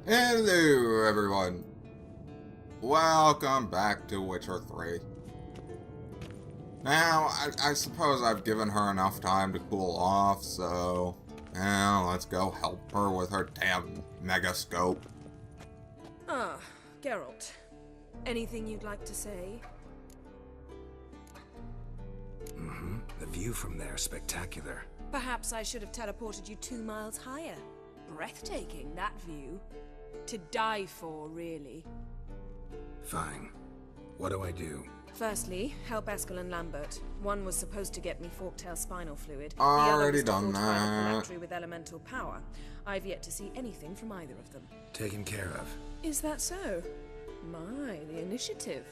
Hello, everyone. Welcome back to Witcher 3. Now, I suppose I've given her enough time to cool off, so... Well, let's go help her with her damn megascope. Ah, Geralt. Anything you'd like to say? The view from there is spectacular. Perhaps I should have teleported you 2 miles higher. Breathtaking, that view. To die for, really. Fine. What do I do? Firstly, help Eskel and Lambert. One was supposed to get me forktail spinal fluid. Already the other was done to fortify that. a phylactery with elemental power. I've yet to see anything from either of them. Taken care of. Is that so? My, the initiative.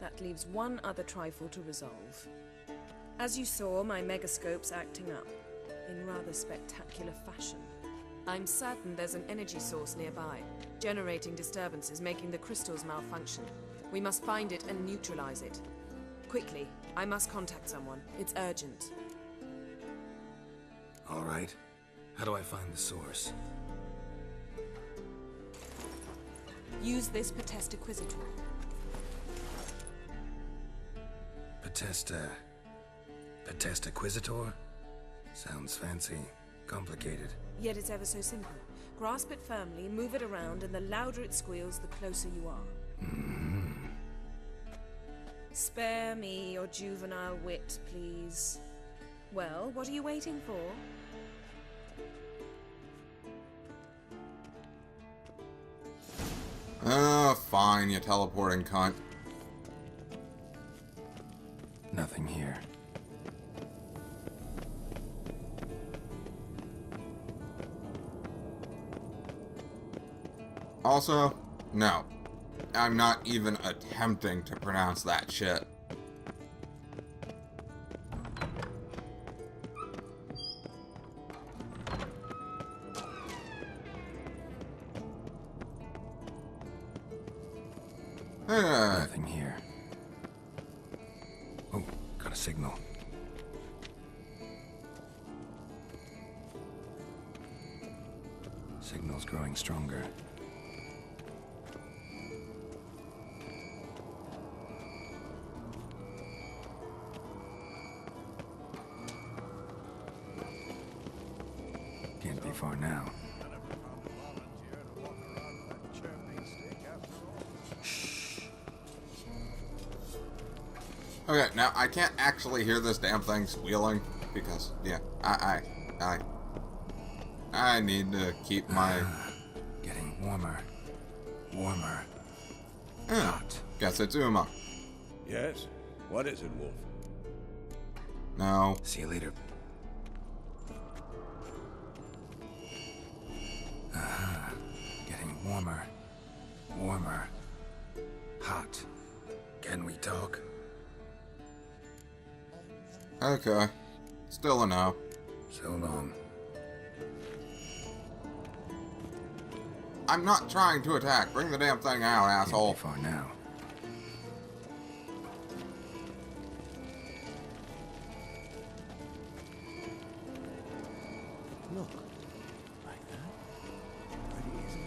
That leaves one other trifle to resolve. As you saw, my megascope's acting up, in rather spectacular fashion. I'm certain there's an energy source nearby, generating disturbances, making the crystals malfunction. We must find it and neutralize it. Quickly, I must contact someone. It's urgent. All right. How do I find the source? Use this Potestaquizitor. Potestaquizitor? Sounds fancy. Complicated. Yet it's ever so simple. Grasp it firmly, move it around, and the louder it squeals, the closer you are. Spare me your juvenile wit, please. Well, what are you waiting for? Oh, fine, you teleporting cunt. Nothing here. Also, no. I'm not even attempting to pronounce that shit. Nothing here. Oh, got a signal. Signal's growing stronger. Can't be far now. Okay, now I can't actually hear this damn thing squealing because, yeah, I need to keep my... Getting warmer. Warmer. Hot. Guess it's Uma. Yes? What is it, Wolf? No. See you later. Getting warmer. Warmer. Hot. Can we talk? Okay. Still a no. So long. I'm not trying to attack. Bring the damn thing out, asshole. Can't be far now. Look. Like that? Pretty easy.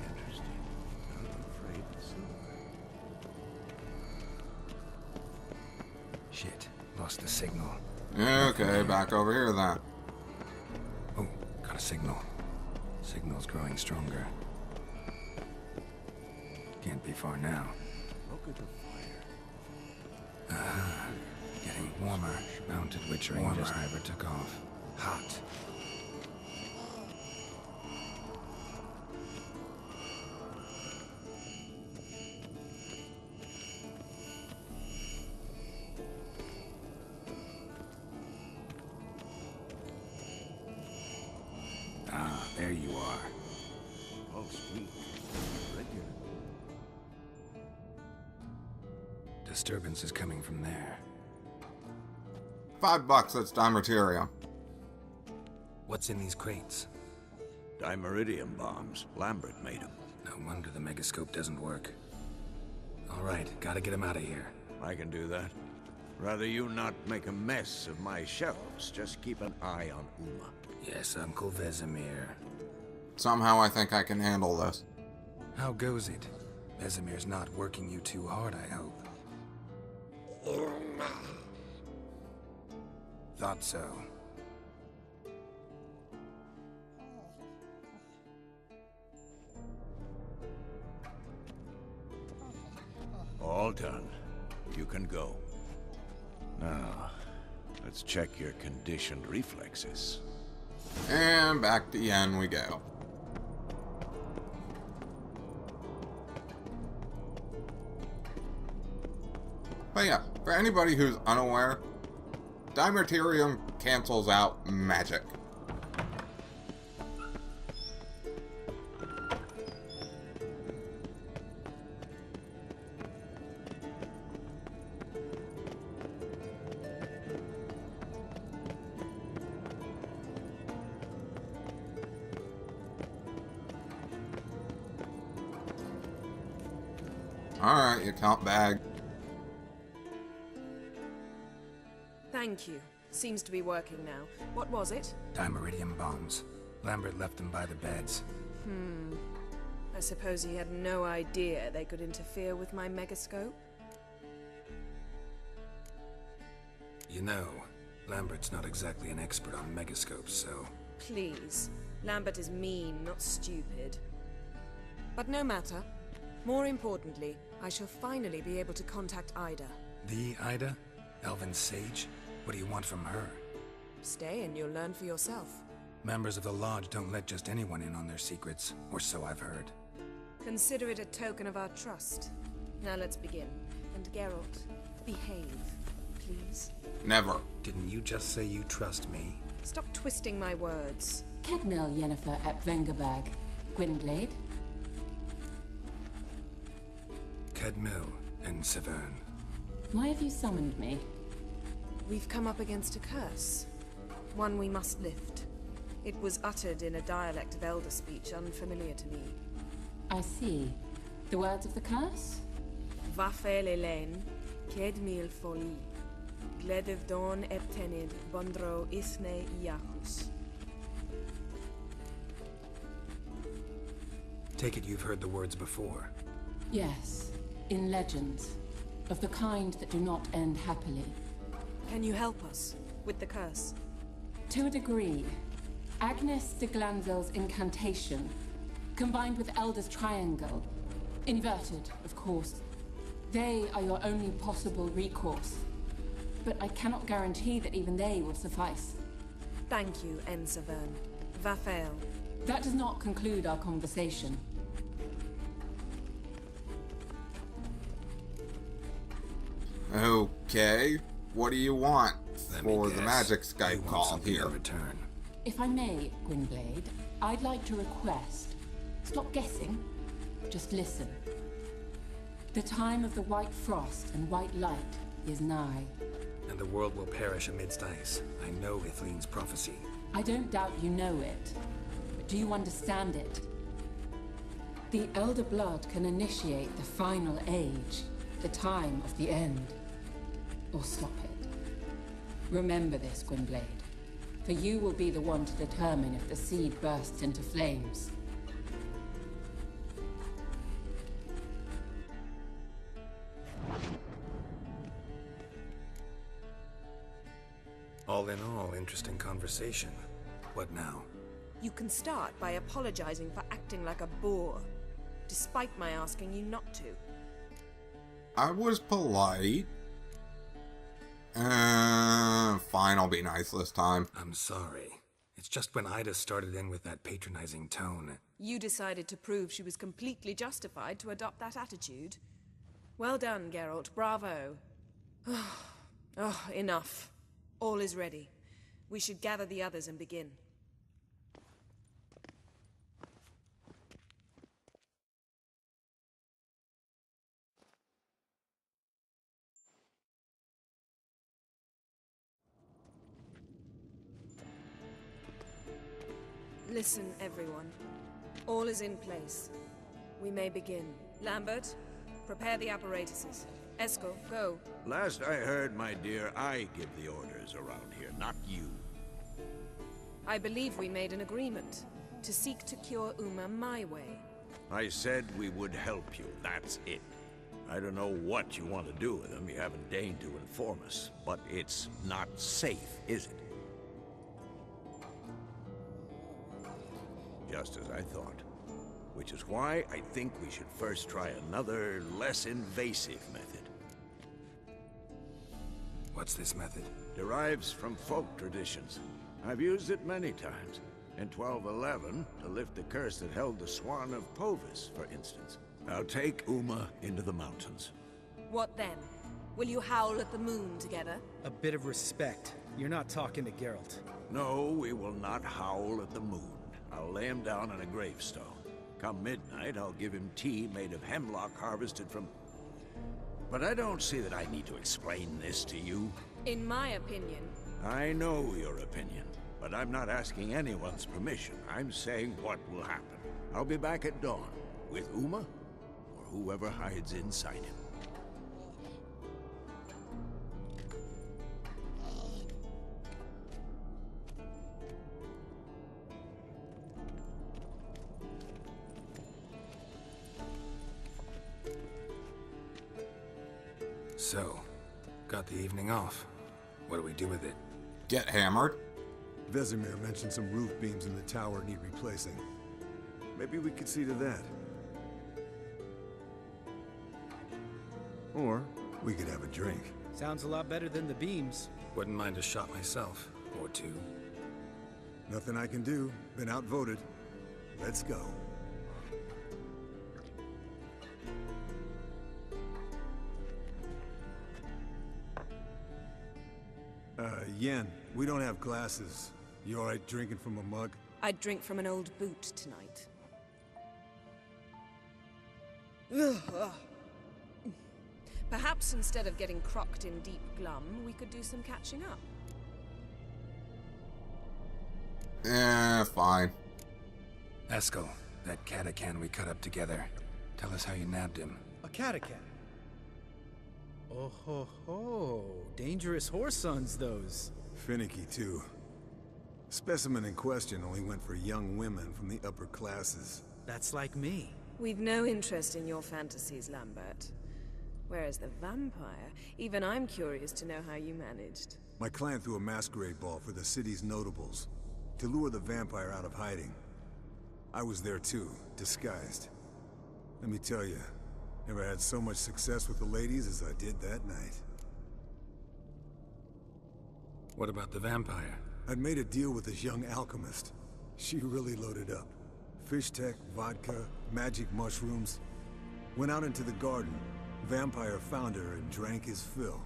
Interesting. I'm afraid it's silver. Shit. Lost the signal. Okay, back over here then. Oh, got a signal. Signal's growing stronger. Can't be far now. Look at the fire. Getting warmer. Mounted Witcher just never took off. Hot. Ah, there you are. Oh, sweet. Regular. Disturbance is coming from there. $5, that's Dimerterium. What's in these crates? Dimeridium bombs. Lambert made them. No wonder the megascope doesn't work. All right, gotta get him out of here. I can do that. Rather you not make a mess of my shelves. Just keep an eye on Uma. Yes, Uncle Vesemir. Somehow I think I can handle this. How goes it? Vesemir's not working you too hard, I hope. Thought so. All done. You can go. Now, let's check your conditioned reflexes. And back to the end we go. But yeah, for anybody who's unaware, Dimerterium cancels out magic. Alright, you count bag. Thank you. Seems to be working now. What was it? Dimeridium bombs. Lambert left them by the beds. I suppose he had no idea they could interfere with my megascope? You know, Lambert's not exactly an expert on megascopes, so... Please. Lambert is mean, not stupid. But no matter. More importantly, I shall finally be able to contact Ida. The Ida? Elven Sage? What do you want from her? Stay and you'll learn for yourself. Members of the Lodge don't let just anyone in on their secrets, or so I've heard. Consider it a token of our trust. Now let's begin. And Geralt, behave, please. Never. Didn't you just say you trust me? Stop twisting my words. Kedmil Yennefer at Vengerberg. Gwynblade? Kedmil and Severn. Why have you summoned me? We've come up against a curse. One we must lift. It was uttered in a dialect of Elder speech unfamiliar to me. I see. The words of the curse? Vafel Elaine, Kedmil Foli, Gledev Don Eptenid, Bondro Isne Iacus. Take it you've heard the words before. Yes. In legends. Of the kind that do not end happily. Can you help us with the curse? To a degree. Agnes de Glanville's incantation, combined with Elder's triangle, inverted, of course. They are your only possible recourse. But I cannot guarantee that even they will suffice. Thank you, Ensavern. Vafel. That does not conclude our conversation. Okay, what do you want Let me for the guess. magic You Skype want call something here? in return. If I may, Gwynblade, I'd like to request... Stop guessing. Just listen. The time of the white frost and white light is nigh. And the world will perish amidst ice. I know Ithleen's prophecy. I don't doubt you know it. But do you understand it? The Elder Blood can initiate the final age, the time of the end. Or stop it. Remember this, Gwynblade. For you will be the one to determine if the seed bursts into flames. All in all, interesting conversation. What now? You can start by apologizing for acting like a boor, despite my asking you not to. I was polite. Fine, I'll be nice this time. I'm sorry. It's just when Ida started in with that patronizing tone. You decided to prove she was completely justified to adopt that attitude. Well done, Geralt. Bravo. Oh, enough. All is ready. We should gather the others and begin. Listen, everyone. All is in place. We may begin. Lambert, prepare the apparatuses. Esco, go. Last I heard, my dear, I give the orders around here, not you. I believe we made an agreement to seek to cure Uma my way. I said we would help you, that's it. I don't know what you want to do with him, you haven't deigned to inform us, but it's not safe, is it? Just as I thought. Which is why I think we should first try another, less invasive method. What's this method? Derives from folk traditions. I've used it many times. In 1211, to lift the curse that held the Swan of Povis, for instance. I'll take Uma into the mountains. What then? Will you howl at the moon together? A bit of respect. You're not talking to Geralt. No, we will not howl at the moon. I'll lay him down in a gravestone. Come midnight, I'll give him tea made of hemlock harvested from... But I don't see that I need to explain this to you. In my opinion. I know your opinion, but I'm not asking anyone's permission. I'm saying what will happen. I'll be back at dawn, with Uma, or whoever hides inside him. So, got the evening off. What do we do with it? Get hammered? Vesemir mentioned some roof beams in the tower need replacing. Maybe we could see to that. Or we could have a drink. Sounds a lot better than the beams. Wouldn't mind a shot myself. Or two. Nothing I can do. Been outvoted. Let's go. Yen, we don't have glasses. You alright drinking from a mug? I'd drink from an old boot tonight. Perhaps instead of getting crocked in deep glum, we could do some catching up. Fine. Eskel, that catacan we cut up together. Tell us how you nabbed him. A catacan. Oh ho ho. Dangerous horse sons, those. Finicky, too. Specimen in question only went for young women from the upper classes. That's like me. We've no interest in your fantasies, Lambert. Whereas the vampire, even I'm curious to know how you managed. My clan threw a masquerade ball for the city's notables, to lure the vampire out of hiding. I was there too, disguised. Let me tell you, never had so much success with the ladies as I did that night. What about the vampire? I'd made a deal with this young alchemist. She really loaded up. Fish tech, vodka, magic mushrooms. Went out into the garden. Vampire found her and drank his fill.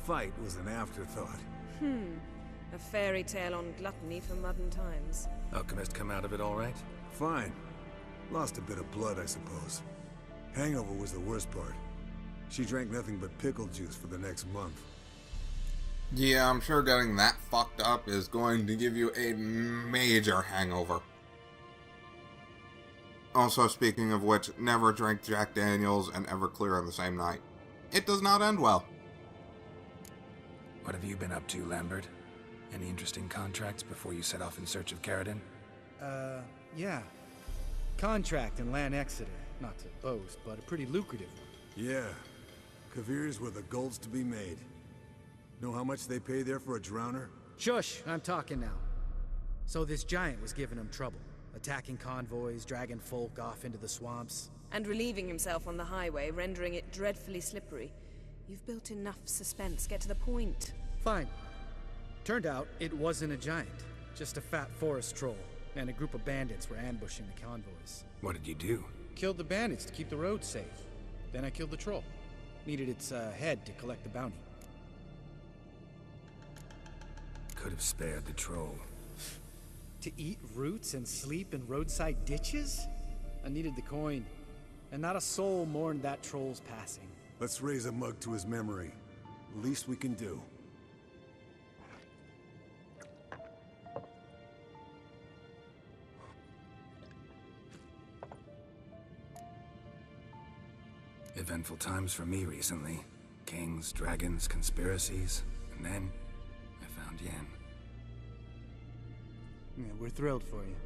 Fight was an afterthought. A fairy tale on gluttony for modern times. Alchemist come out of it all right? Fine. Lost a bit of blood, I suppose. Hangover was the worst part. She drank nothing but pickle juice for the next month. Yeah, I'm sure getting that fucked up is going to give you a major hangover. Also, speaking of which, never drink Jack Daniels and Everclear on the same night. It does not end well. What have you been up to, Lambert? Any interesting contracts before you set off in search of Caradon? Yeah. Contract in Lan Exeter. Not to boast, but a pretty lucrative one. Yeah. Kavir's were the gold's to be made. Know how much they pay there for a drowner? Shush, I'm talking now. So this giant was giving him trouble. Attacking convoys, dragging folk off into the swamps. And relieving himself on the highway, rendering it dreadfully slippery. You've built enough suspense. Get to the point. Fine. Turned out it wasn't a giant. Just a fat forest troll. And a group of bandits were ambushing the convoys. What did you do? Killed the bandits to keep the road safe. Then I killed the troll. Needed its head to collect the bounty. Could have spared the troll. To eat roots and sleep in roadside ditches? I needed the coin. And not a soul mourned that troll's passing. Let's raise a mug to his memory. Least we can do. If Eventful times for me recently. Kings, dragons, conspiracies, and then I found Yen. Yeah, we're thrilled for you.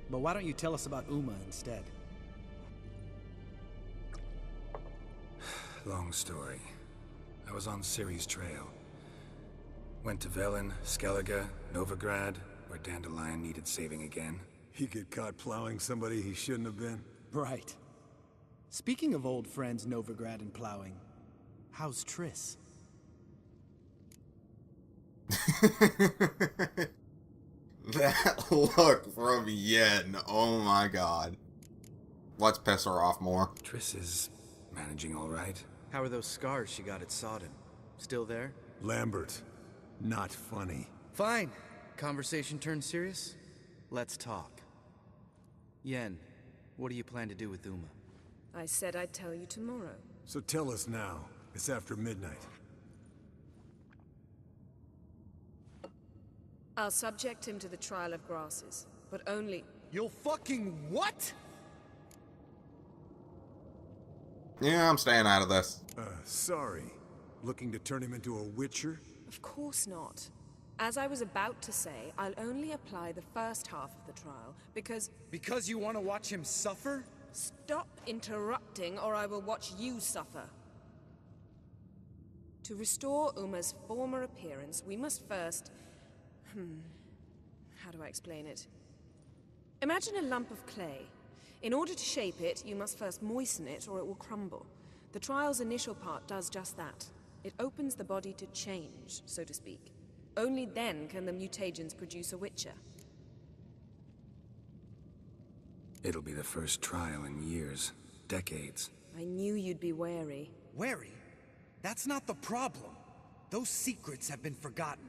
But why don't you tell us about Uma instead? Long story. I was on Ciri's trail. Went to Velen, Skellige, Novigrad, where Dandelion needed saving again. He get caught plowing somebody he shouldn't have been? Right. Speaking of old friends Novigrad and plowing, how's Triss? That look from Yen, oh my god. Let's piss her off more. Triss is managing all right. How are those scars she got at Sodden? Still there? Lambert, not funny. Fine. Conversation turned serious? Let's talk. Yen, what do you plan to do with Uma? I said I'd tell you tomorrow. So tell us now. It's after midnight. I'll subject him to the trial of grasses, but only... You'll fucking what? Yeah, I'm staying out of this. Sorry. Looking to turn him into a witcher? Of course not. As I was about to say, I'll only apply the first half of the trial, because... Because you want to watch him suffer? Stop interrupting, or I will watch you suffer. To restore Uma's former appearance, we must first... How do I explain it? Imagine a lump of clay. In order to shape it, you must first moisten it, or it will crumble. The trial's initial part does just that. It opens the body to change, so to speak. Only then can the mutagens produce a witcher. It'll be the first trial in years. Decades. I knew you'd be wary. Wary? That's not the problem. Those secrets have been forgotten.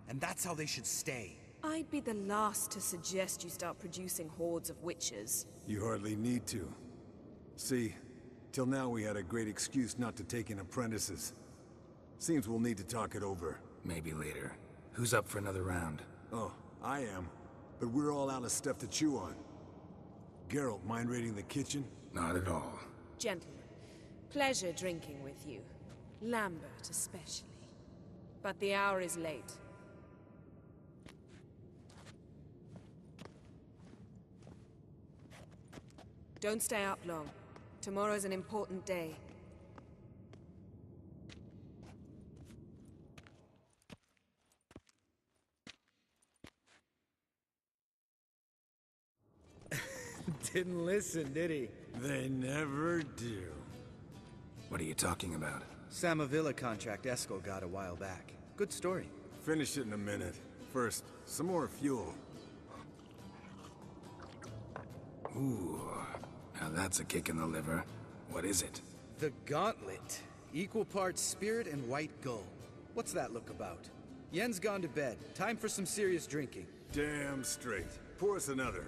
And that's how they should stay. I'd be the last to suggest you start producing hordes of witches. You hardly need to. See, till now we had a great excuse not to take in apprentices. Seems we'll need to talk it over. Maybe later. Who's up for another round? Oh, I am. But we're all out of stuff to chew on. Geralt, mind raiding the kitchen? Not at all. Gentlemen, pleasure drinking with you. Lambert especially. But the hour is late. Don't stay up long. Tomorrow's an important day. Didn't listen, did he? They never do. What are you talking about? Samavilla contract Eskel got a while back. Good story. Finish it in a minute. First, some more fuel. Ooh, now that's a kick in the liver. What is it? The Gauntlet. Equal parts spirit and white gold. What's that look about? Yen's gone to bed. Time for some serious drinking. Damn straight. Pour us another.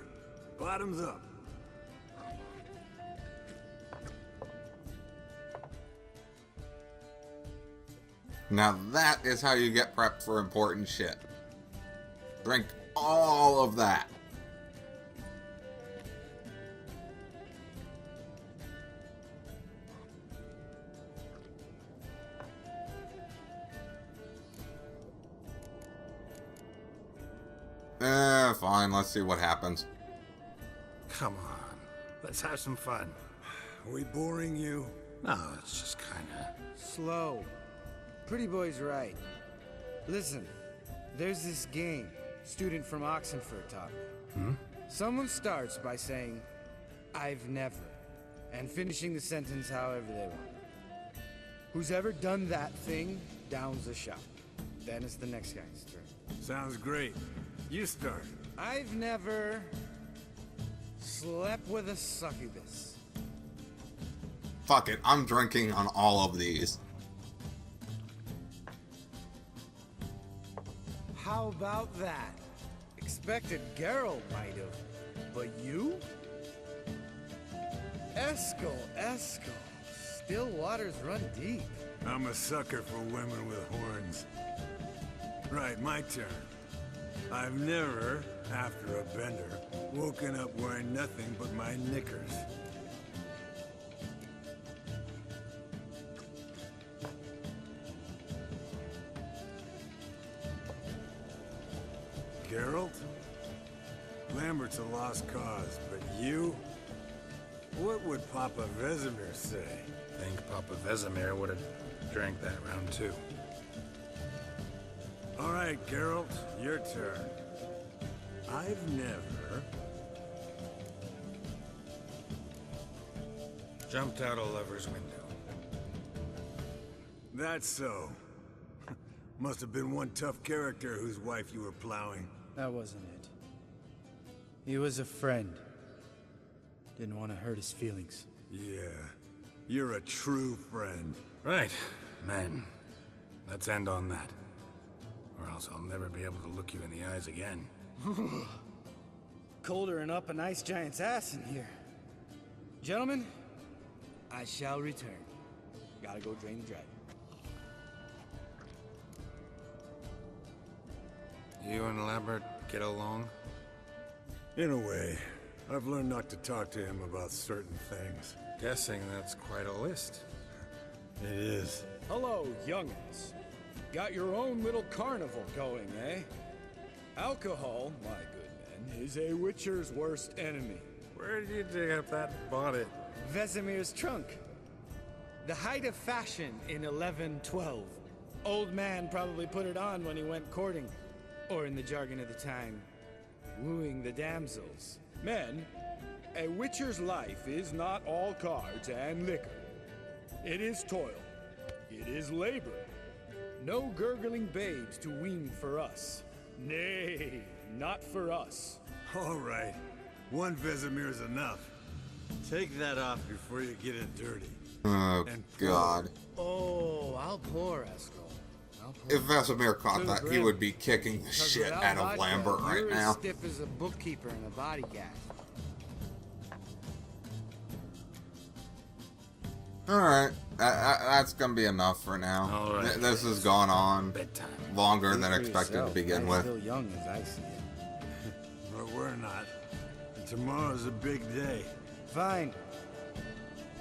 Bottoms up. Now that is how you get prepped for important shit. Drink all of that. Fine, let's see what happens. Come on, let's have some fun. Are we boring you? No, it's just kinda... Slow. Pretty boy's right. Listen, there's this game student from Oxenford taught me. Someone starts by saying, I've never, and finishing the sentence however they want. Who's ever done that thing downs a shot. Then it's the next guy's turn. Sounds great. You start. I've never slept with a succubus. Fuck it, I'm drinking on all of these. How about that? Expected Geralt might have, but you? Eskel. Still waters run deep. I'm a sucker for women with horns. Right, my turn. I've never, after a bender, woken up wearing nothing but my knickers. Geralt? Lambert's a lost cause, but you? What would Papa Vesemir say? I think Papa Vesemir would have drank that round too. All right, Geralt, your turn. I've never... Jumped out a lover's window. That's so. Must have been one tough character whose wife you were plowing. That wasn't it. He was a friend. Didn't want to hurt his feelings. Yeah, you're a true friend. Right, man. Let's end on that. Or else I'll never be able to look you in the eyes again. Colder and up an ice giant's ass in here. Gentlemen, I shall return. Gotta go drain the dragon. You and Lambert get along? In a way. I've learned not to talk to him about certain things. Guessing that's quite a list. It is. Hello, young'uns. Got your own little carnival going, eh? Alcohol, my good men, is a witcher's worst enemy. Where did you dig up that bonnet? Vesemir's trunk. The height of fashion in 1112. Old man probably put it on when he went courting. Or in the jargon of the time, wooing the damsels. Men, a witcher's life is not all cards and liquor. It is toil. It is labor. No gurgling babes to wean for us. Nay, not for us. All right. One Vesemir's enough. Take that off before you get it dirty. Oh, And God. Oh, I'll pour, Eskel. I'll pour. If Vesemir caught To the that, he brim. would be kicking the 'Cause shit without out of vodka, Lambert right you're now. as stiff as a bookkeeper in a body gag. Alright, that's gonna be enough for now. All right. This has gone on Bedtime. longer Speak than for expected to yourself. begin I'm with. still young as I see it. But we're not. And tomorrow's a big day. Fine.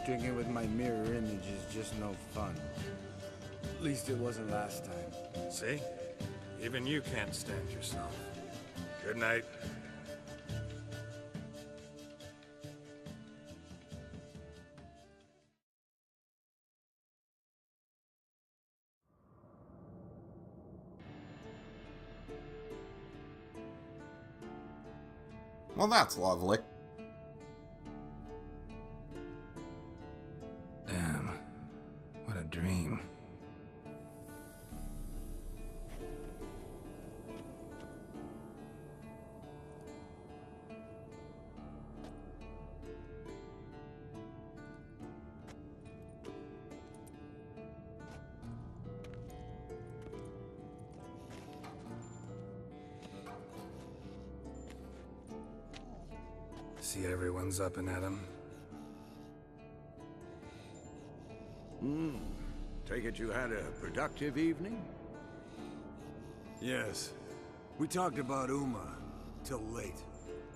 Drinking with my mirror image is just no fun. At least it wasn't last time. See? Even you can't stand yourself. Good night. Well, that's lovely. Damn. What a dream. See everyone's up and at 'em. Take it you had a productive evening? Yes. We talked about Uma till late.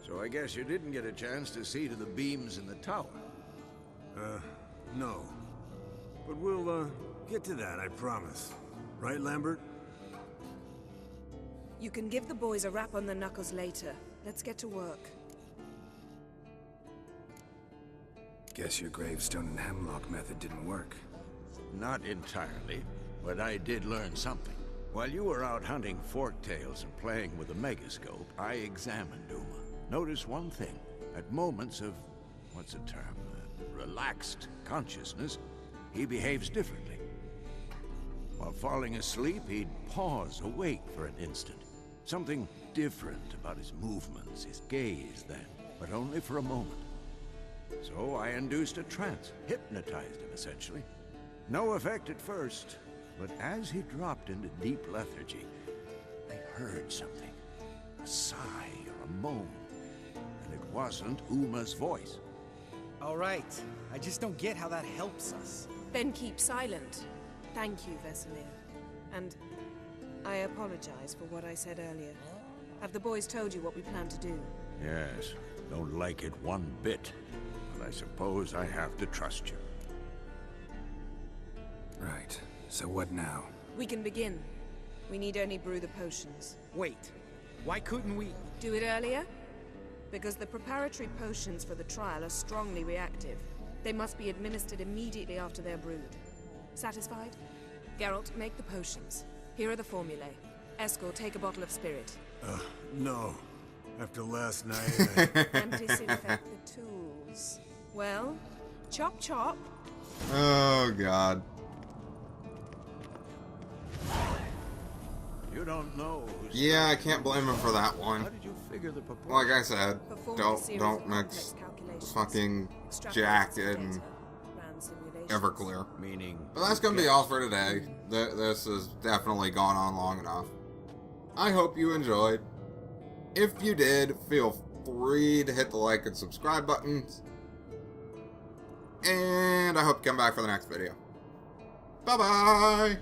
So I guess you didn't get a chance to see to the beams in the tower. No. But we'll, get to that, I promise. Right, Lambert? You can give the boys a rap on the knuckles later. Let's get to work. Guess your gravestone and hemlock method didn't work. Not entirely, but I did learn something. While you were out hunting forktails and playing with the megascope, I examined Uma. Notice one thing. At moments of, what's the term, relaxed consciousness, he behaves differently. While falling asleep, he'd pause, awake for an instant. Something different about his movements, his gaze then, but only for a moment. So I induced a trance, hypnotized him essentially. No effect at first, but as he dropped into deep lethargy, I heard something. A sigh or a moan. And it wasn't Uma's voice. All right. I just don't get how that helps us. Then keep silent. Thank you, Vesemir. And I apologize for what I said earlier. Have the boys told you what we plan to do? Yes, don't like it one bit. But I suppose I have to trust you. Right. So what now? We can begin. We need only brew the potions. Wait. Why couldn't we... Do it earlier? Because the preparatory potions for the trial are strongly reactive. They must be administered immediately after they're brewed. Satisfied? Geralt, make the potions. Here are the formulae. Eskel, take a bottle of spirit. No. After last night, And disinfect the tools. Well, chop chop. Oh, God. You don't know. Yeah, I can't blame him for that one. How did you figure the proportion? Like I said, Performed a series don't of mix complex calculations. fucking Extrapolated Jack some and data, ran simulations. Everclear. Meaning. But that's gonna be all for today. This has definitely gone on long enough. I hope you enjoyed. If you did, feel free to hit the like and subscribe buttons. And I hope you come back for the next video. Bye-bye!